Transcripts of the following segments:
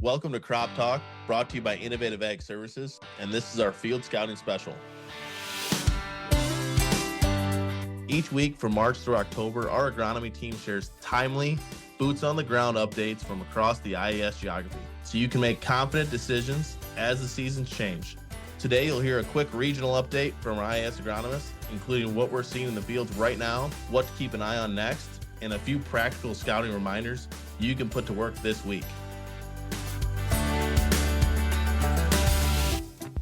Welcome to Crop Talk, brought to you by Innovative Ag Services, and this is our Field Scouting Special. Each week from March through October, our agronomy team shares timely, boots-on-the-ground updates from across the IAS geography, so you can make confident decisions as the seasons change. Today, you'll hear a quick regional update from our IAS agronomists, including what we're seeing in the fields right now, what to keep an eye on next, and a few practical scouting reminders you can put to work this week.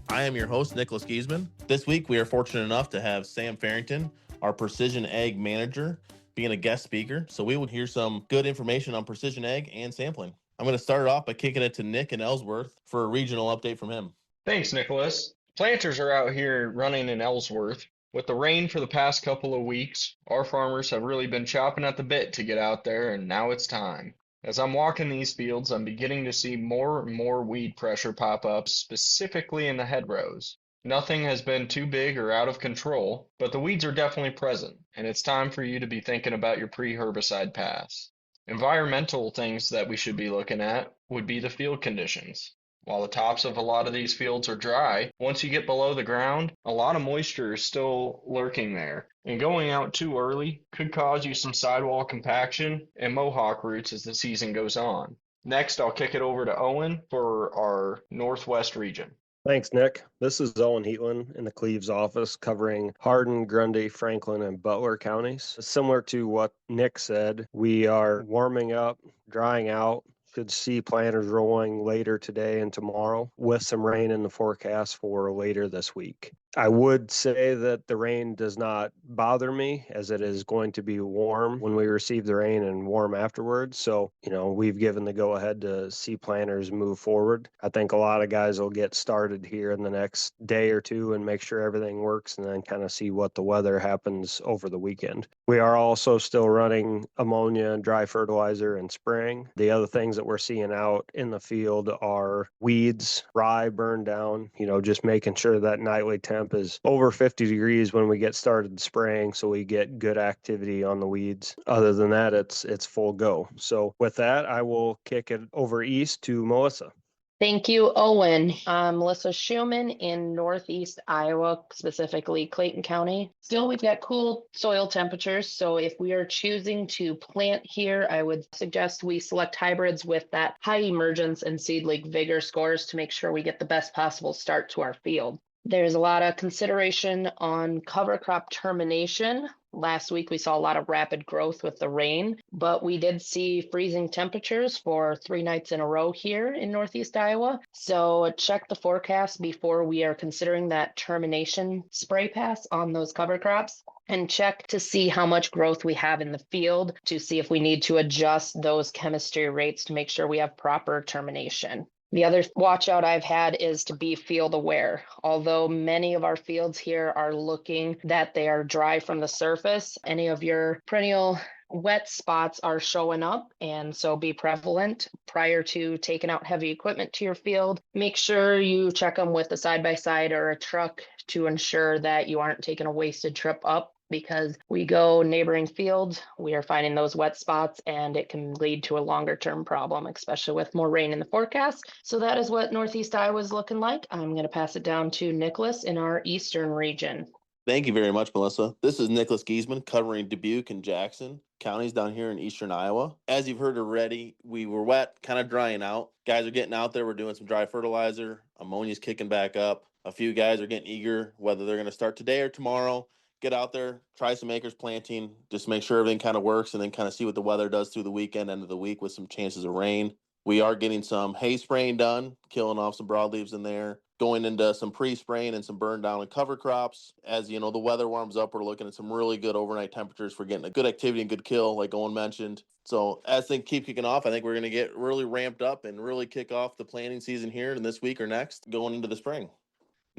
I am your host, Nicholas Giesman. This week, we are fortunate enough to have Sam Farrington, our Precision Ag Manager, being a guest speaker. So we will hear some good information on precision ag and sampling. I'm going to start it off by kicking it to Nick in Ellsworth for a regional update from him. Thanks, Nicholas. Planters are out here running in Ellsworth. With the rain for the past couple of weeks, our farmers have really been chopping at the bit to get out there, and now it's time. As I'm walking these fields, I'm beginning to see more and more weed pressure pop up, specifically in the hedgerows. Nothing has been too big or out of control, but the weeds are definitely present, and it's time for you to be thinking about your pre-herbicide pass. Environmental things that we should be looking at would be the field conditions. While the tops of a lot of these fields are dry, once you get below the ground, a lot of moisture is still lurking there. And going out too early could cause you some sidewall compaction and mohawk roots as the season goes on. Next, I'll kick it over to Owen for our Northwest region. Thanks, Nick. This is Owen Heatland in the Cleves office covering Hardin, Grundy, Franklin, and Butler counties. Similar to what Nick said, we are warming up, drying out. Should see planters rolling later today and tomorrow with some rain in the forecast for later this week. I would say that the rain does not bother me as it is going to be warm when we receive the rain and warm afterwards. So, we've given the go ahead to see planters move forward. I think a lot of guys will get started here in the next day or two and make sure everything works and then kind of see what the weather happens over the weekend. We are also still running ammonia, dry fertilizer, and spraying. The other things that we're seeing out in the field are weeds, rye burn down, just making sure that nightly temp is over 50 degrees when we get started spraying so we get good activity on the weeds. Other than that, it's full go. So with that, I will kick it over east to Melissa. Thank you, Owen. I'm Melissa Schumann in Northeast Iowa, specifically Clayton County. Still, we've got cool soil temperatures, so if we are choosing to plant here, I would suggest we select hybrids with that high emergence and seedling vigor scores to make sure we get the best possible start to our field. There's a lot of consideration on cover crop termination. Last week, we saw a lot of rapid growth with the rain, but we did see freezing temperatures for 3 nights in a row here in Northeast Iowa. So check the forecast before we are considering that termination spray pass on those cover crops, and check to see how much growth we have in the field to see if we need to adjust those chemistry rates to make sure we have proper termination. The other watch out I've had is to be field aware. Although many of our fields here are looking that they are dry from the surface, any of your perennial wet spots are showing up, and so be prevalent prior to taking out heavy equipment to your field. Make sure you check them with a side-by-side or a truck to ensure that you aren't taking a wasted trip up, because we go neighboring fields, we are finding those wet spots, and it can lead to a longer term problem, especially with more rain in the forecast. So that is what Northeast Iowa is looking like. I'm going to pass it down to Nicholas in our Eastern region. Thank you very much, Melissa. This is Nicholas Giesman covering Dubuque and Jackson counties down here in Eastern Iowa. As you've heard already, we were wet, kind of drying out. Guys are getting out there. We're doing some dry fertilizer. Ammonia's kicking back up. A few guys are getting eager, whether they're going to start today or tomorrow. Get out there, try some acres planting, just make sure everything kind of works, and then kind of see what the weather does through the weekend, end of the week with some chances of rain. We are getting some hay spraying done, killing off some broadleaves in there, going into some pre-spraying and some burn down and cover crops. As the weather warms up, we're looking at some really good overnight temperatures for getting a good activity and good kill, like Owen mentioned. So as things keep kicking off, I think we're going to get really ramped up and really kick off the planting season here in this week or next, going into the spring.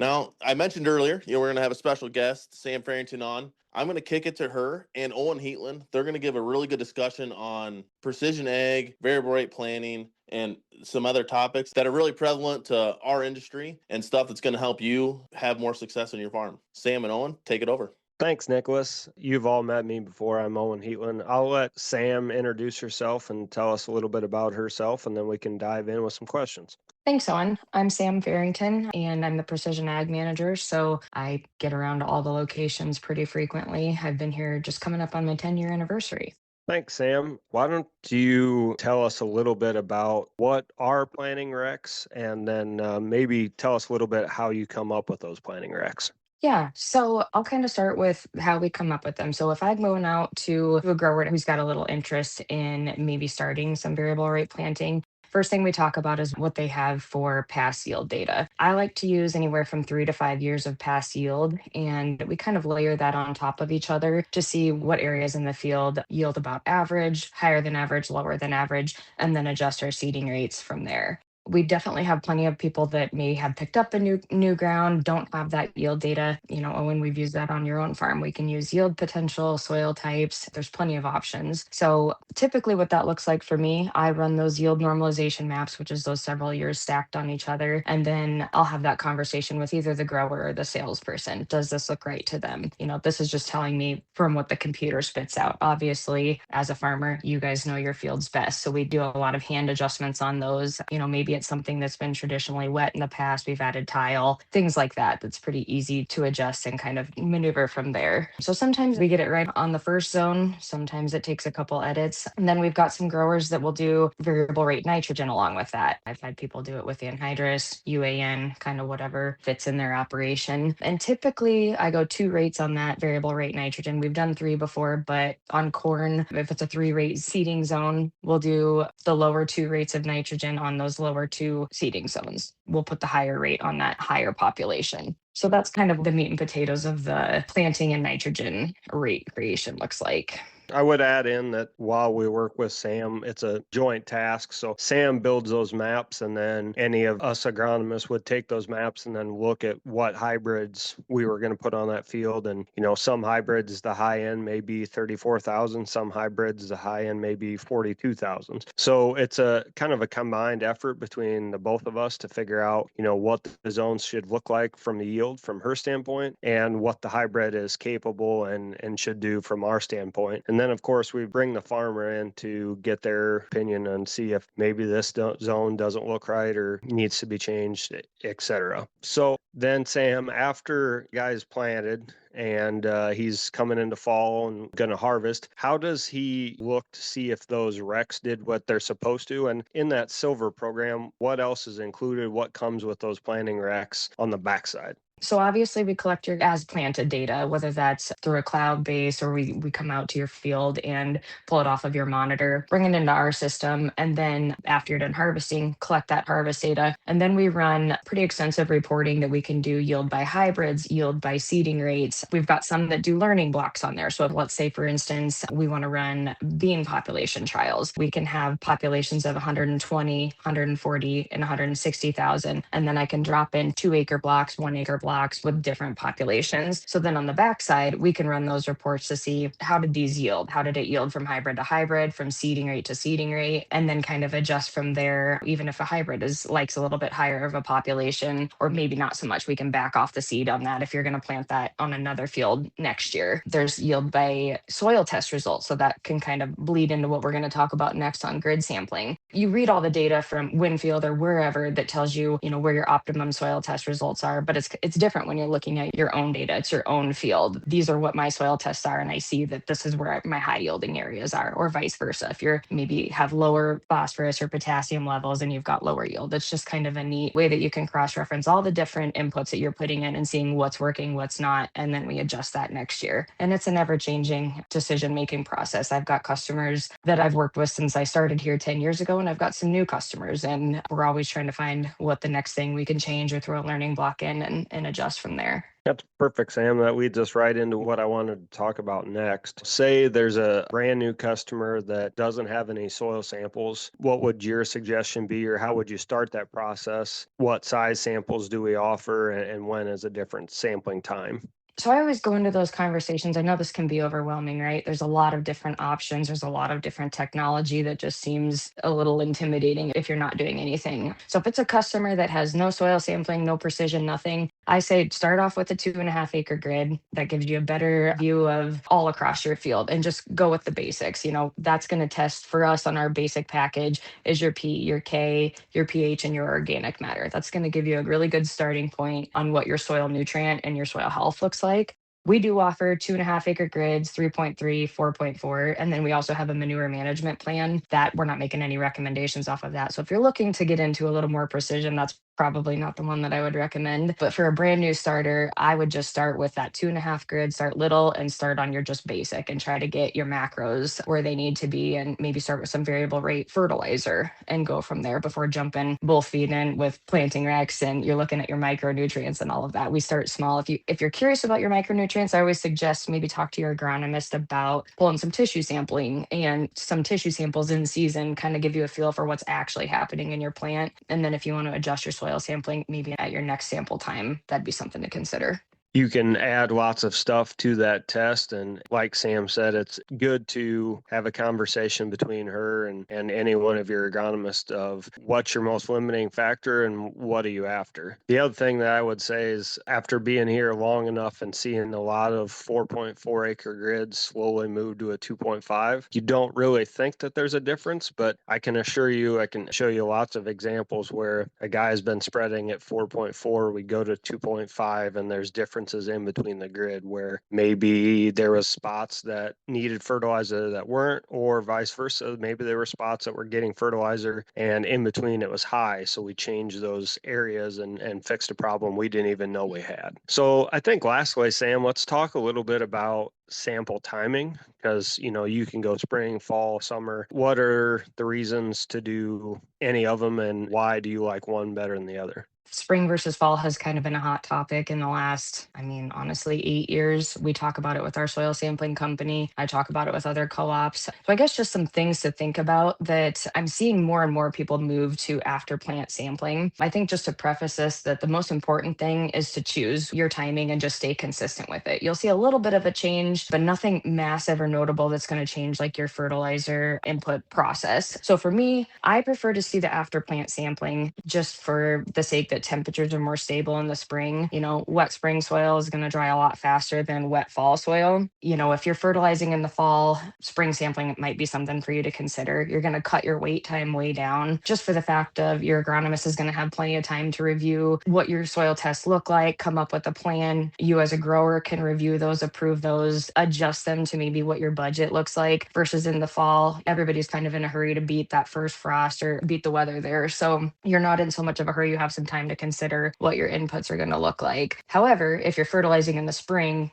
Now, I mentioned earlier, we're going to have a special guest, Sam Farrington, on. I'm going to kick it to her and Owen Heatland. They're going to give a really good discussion on precision ag, variable rate planning, and some other topics that are really prevalent to our industry and stuff that's going to help you have more success on your farm. Sam and Owen, take it over. Thanks, Nicholas. You've all met me before. I'm Owen Heatland. I'll let Sam introduce herself and tell us a little bit about herself, and then we can dive in with some questions. Thanks, Owen. I'm Sam Farrington, and I'm the Precision Ag Manager, so I get around to all the locations pretty frequently. I've been here just coming up on my 10-year anniversary. Thanks, Sam. Why don't you tell us a little bit about what are planting recs, and then maybe tell us a little bit how you come up with those planting recs. Yeah, so I'll kind of start with how we come up with them. So if I'm going out to a grower who's got a little interest in maybe starting some variable rate planting, first thing we talk about is what they have for past yield data. I like to use anywhere from 3 to 5 years of past yield, and we kind of layer that on top of each other to see what areas in the field yield about average, higher than average, lower than average, and then adjust our seeding rates from there. We definitely have plenty of people that may have picked up a new ground, don't have that yield data. Owen, we've used that on your own farm. We can use yield potential, soil types. There's plenty of options. So typically what that looks like for me, I run those yield normalization maps, which is those several years stacked on each other. And then I'll have that conversation with either the grower or the salesperson. Does this look right to them? This is just telling me from what the computer spits out. Obviously, as a farmer, you guys know your fields best. So we do a lot of hand adjustments on those. Maybe it's something that's been traditionally wet in the past. We've added tile, things like that. That's pretty easy to adjust and kind of maneuver from there. So sometimes we get it right on the first zone. Sometimes it takes a couple edits. And then we've got some growers that will do variable rate nitrogen along with that. I've had people do it with anhydrous, UAN, kind of whatever fits in their operation. And typically I go 2 rates on that variable rate nitrogen. We've done 3 before, but on corn, if it's a 3-rate seeding zone, we'll do the lower 2 rates of nitrogen on those lower 2 seeding zones. We'll put the higher rate on that higher population. So that's kind of the meat and potatoes of the planting and nitrogen rate creation looks like. I would add in that while we work with Sam, it's a joint task. So Sam builds those maps, and then any of us agronomists would take those maps and then look at what hybrids we were going to put on that field. And, some hybrids, the high end may be 34,000. Some hybrids, the high end may be 42,000. So it's a kind of a combined effort between the both of us to figure out, what the zones should look like from the yield from her standpoint, and what the hybrid is capable and should do from our standpoint. And then, of course, we bring the farmer in to get their opinion and see if maybe this zone doesn't look right or needs to be changed, etc. So then, Sam, after guys planted and he's coming into fall and going to harvest, how does he look to see if those recs did what they're supposed to? And in that silver program, what else is included? What comes with those planting recs on the backside? So obviously we collect your as planted data, whether that's through a cloud base or we come out to your field and pull it off of your monitor, bring it into our system. And then after you're done harvesting, collect that harvest data. And then we run pretty extensive reporting that we can do yield by hybrids, yield by seeding rates. We've got some that do learning blocks on there. So let's say, for instance, we want to run bean population trials. We can have populations of 120, 140, and 160,000. And then I can drop in 2-acre blocks, 1-acre blocks with different populations. So then on the backside, we can run those reports to see how did these yield? How did it yield from hybrid to hybrid, from seeding rate to seeding rate, and then kind of adjust from there. Even if a hybrid likes a little bit higher of a population, or maybe not so much, we can back off the seed on that if you're going to plant that on another field next year. There's yield by soil test results. So that can kind of bleed into what we're going to talk about next on grid sampling. You read all the data from Winfield or wherever that tells you, where your optimum soil test results are, but it's different when you're looking at your own data. It's your own field. These are what my soil tests are, and I see that this is where my high yielding areas are, or vice versa. If you're maybe have lower phosphorus or potassium levels and you've got lower yield, it's just kind of a neat way that you can cross-reference all the different inputs that you're putting in and seeing what's working, what's not, and then we adjust that next year. And it's an ever-changing decision-making process. I've got customers that I've worked with since I started here 10 years ago, and I've got some new customers, and we're always trying to find what the next thing we can change or throw a learning block in and adjust from there. That's perfect, Sam. That leads us right into what I wanted to talk about next. Say there's a brand new customer that doesn't have any soil samples. What would your suggestion be, or how would you start that process? What size samples do we offer, and when is a different sampling time? So I always go into those conversations. I know this can be overwhelming, right? There's a lot of different options. There's a lot of different technology that just seems a little intimidating if you're not doing anything. So if it's a customer that has no soil sampling, no precision, nothing, I say start off with a 2.5 acre grid that gives you a better view of all across your field and just go with the basics. That's going to test for us on our basic package is your P, your K, your pH, and your organic matter. That's going to give you a really good starting point on what your soil nutrient and your soil health looks like. We do offer 2.5 acre grids, 3.3, 4.4, and then we also have a manure management plan that we're not making any recommendations off of that. So if you're looking to get into a little more precision, that's probably not the one that I would recommend. But for a brand new starter, I would just start with that 2.5 grid, start little and start on your just basic and try to get your macros where they need to be and maybe start with some variable rate fertilizer and go from there before jumping bull feeding with planting recs and you're looking at your micronutrients and all of that. We start small. If you're curious about your micronutrients, I always suggest maybe talk to your agronomist about pulling some tissue sampling and some tissue samples in season, kind of give you a feel for what's actually happening in your plant. And then if you want to adjust your soil sampling, maybe at your next sample time, that'd be something to consider. You can add lots of stuff to that test. And like Sam said, it's good to have a conversation between her and any one of your agronomists of what's your most limiting factor and what are you after. The other thing that I would say is after being here long enough and seeing a lot of 4.4 acre grids slowly move to a 2.5, you don't really think that there's a difference, but I can assure you, I can show you lots of examples where a guy has been spreading at 4.4, we go to 2.5 and there's differences in between the grid where maybe there was spots that needed fertilizer that weren't, or vice versa. Maybe there were spots that were getting fertilizer and in between it was high. So we changed those areas and fixed a problem we didn't even know we had. So I think lastly, Sam, let's talk a little bit about sample timing because you can go spring, fall, summer. What are the reasons to do any of them and why do you like one better than the other? Spring versus fall has kind of been a hot topic in the last, honestly, 8 years. We talk about it with our soil sampling company. I talk about it with other co-ops. So I guess just some things to think about that I'm seeing more and more people move to after plant sampling. I think just to preface this, that the most important thing is to choose your timing and just stay consistent with it. You'll see a little bit of a change, but nothing massive or notable that's going to change like your fertilizer input process. So for me, I prefer to see the after plant sampling just for the sake that temperatures are more stable in the spring. Wet spring soil is going to dry a lot faster than wet fall soil. If you're fertilizing in the fall, spring sampling might be something for you to consider. You're going to cut your wait time way down just for the fact of your agronomist is going to have plenty of time to review what your soil tests look like, come up with a plan. You as a grower can review those, approve those, adjust them to maybe what your budget looks like versus in the fall. Everybody's kind of in a hurry to beat that first frost or beat the weather there. So you're not in so much of a hurry. You have some time to consider what your inputs are going to look like. However, if you're fertilizing in the spring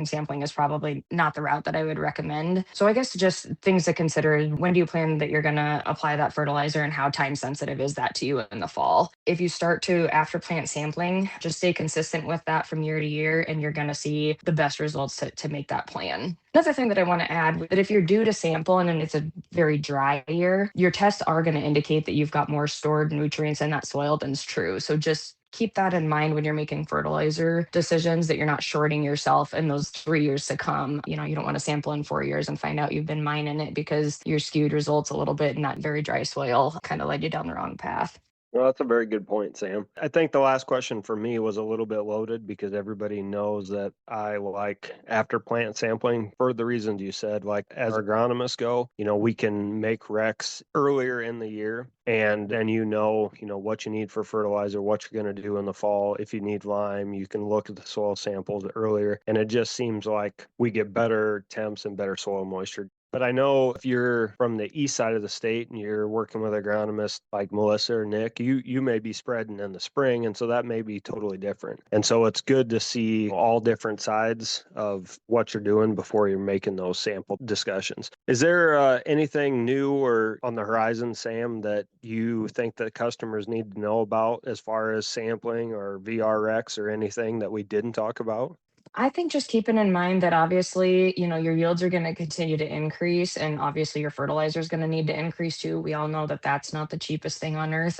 sampling is probably not the route that I would recommend. So I guess just things to consider is when do you plan that you're going to apply that fertilizer and how time sensitive is that to you in the fall? If you start to after plant sampling, just stay consistent with that from year to year and you're going to see the best results to make that plan. Another thing that I want to add that if you're due to sample and it's a very dry year, your tests are going to indicate that you've got more stored nutrients in that soil than's true. So just keep that in mind when you're making fertilizer decisions that you're not shorting yourself in those 3 years to come. You don't want to sample in 4 years and find out you've been mining it because your skewed results a little bit in that very dry soil kind of led you down the wrong path. Well, that's a very good point, Sam. I think the last question for me was a little bit loaded because everybody knows that I like after plant sampling for the reasons you said. Like as agronomists go, we can make recs earlier in the year and then what you need for fertilizer, what you're going to do in the fall. If you need lime, you can look at the soil samples earlier. And it just seems like we get better temps and better soil moisture. But I know if you're from the east side of the state and you're working with agronomists like Melissa or Nick, you may be spreading in the spring, and so that may be totally different. And so it's good to see all different sides of what you're doing before you're making those sample discussions. Is there anything new or on the horizon, Sam, that you think that customers need to know about as far as sampling or VRX or anything that we didn't talk about? I think just keeping in mind that obviously, your yields are going to continue to increase and obviously your fertilizer is going to need to increase too. We all know that that's not the cheapest thing on earth.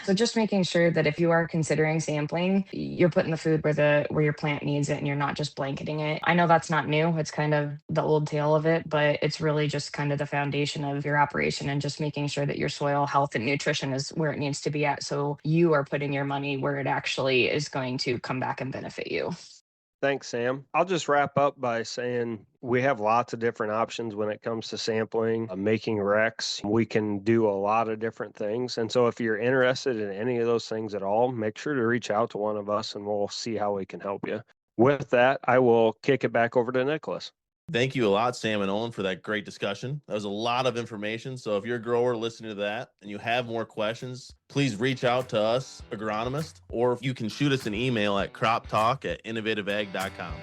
So just making sure that if you are considering sampling, you're putting the food where your plant needs it and you're not just blanketing it. I know that's not new. It's kind of the old tale of it, but it's really just kind of the foundation of your operation and just making sure that your soil health and nutrition is where it needs to be at. So you are putting your money where it actually is going to come back and benefit you. Thanks, Sam. I'll just wrap up by saying we have lots of different options when it comes to sampling, making recs. We can do a lot of different things. And so if you're interested in any of those things at all, make sure to reach out to one of us and we'll see how we can help you. With that, I will kick it back over to Nicholas. Thank you a lot, Sam and Owen, for that great discussion. That was a lot of information. So if you're a grower listening to that and you have more questions, please reach out to us, agronomist, or you can shoot us an email at croptalk@innovativeag.com.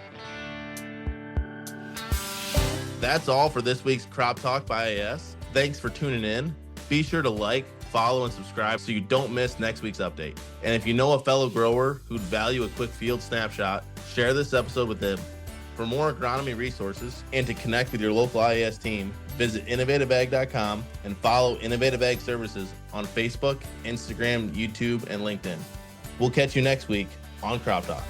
That's all for this week's Crop Talk by IAS. Thanks for tuning in. Be sure to like, follow, and subscribe so you don't miss next week's update. And if you know a fellow grower who'd value a quick field snapshot, share this episode with them. For more agronomy resources and to connect with your local IAS team, visit innovativeag.com and follow Innovative Ag Services on Facebook, Instagram, YouTube, and LinkedIn. We'll catch you next week on Crop Talk.